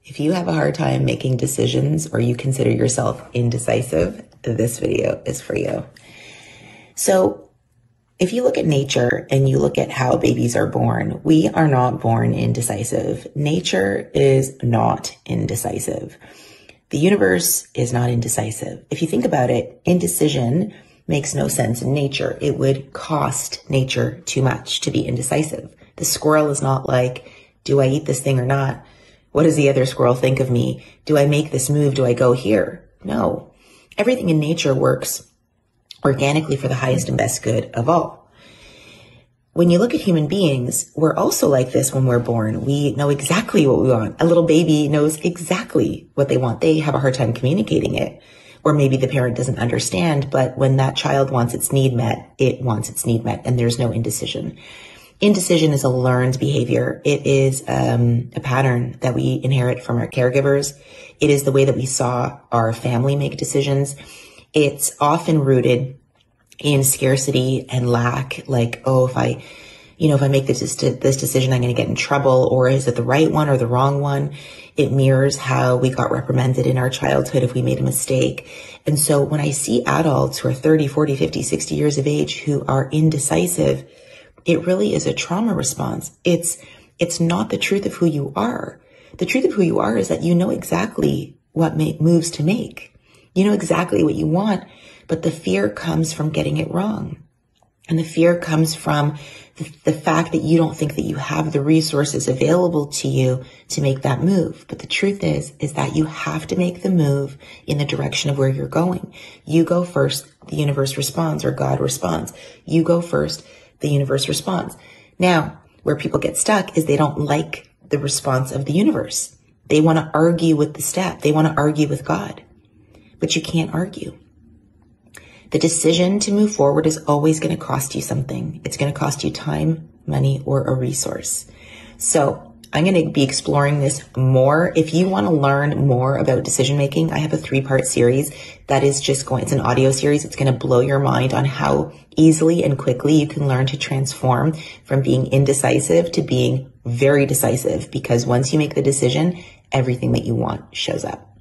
If you have a hard time making decisions or you consider yourself indecisive, this video is for you. So if you look at nature and you look at how babies are born, we are not born indecisive. Nature is not indecisive. The universe is not indecisive. If you think about it, indecision makes no sense in nature. It would cost nature too much to be indecisive. The squirrel is not like, do I eat this thing or not? What does the other squirrel think of me? Do I make this move? Do I go here? No. Everything in nature works organically for the highest and best good of all. When you look at human beings, we're also like this when we're born. We know exactly what we want. A little baby knows exactly what they want. They have a hard time communicating it. Or maybe the parent doesn't understand, but when that child wants its need met, it wants its need met, and there's no indecision. Indecision is a learned behavior. It is a pattern that we inherit from our caregivers. It is the way that we saw our family make decisions. It's often rooted in scarcity and lack, like, oh, if I make this decision, I'm going to get in trouble, or is it the right one or the wrong one? It mirrors how we got reprimanded in our childhood if we made a mistake. And so when I see adults who are 30, 40, 50, 60 years of age who are indecisive, it really is a trauma response. It's not the truth of who you are. The truth of who you are is that you know exactly what moves to make. You know exactly what you want, but the fear comes from getting it wrong. And the fear comes from the fact that you don't think that you have the resources available to you to make that move. But the truth is that you have to make the move in the direction of where you're going. You go first, the universe responds, or God responds. You go first, the universe responds. Now, where people get stuck is they don't like the response of the universe. They want to argue with the step. They want to argue with God. But you can't argue. The decision to move forward is always going to cost you something. It's going to cost you time, money, or a resource. So I'm going to be exploring this more. If you want to learn more about decision making, I have a 3-part series that is it's an audio series. It's going to blow your mind on how easily and quickly you can learn to transform from being indecisive to being very decisive, because once you make the decision, everything that you want shows up.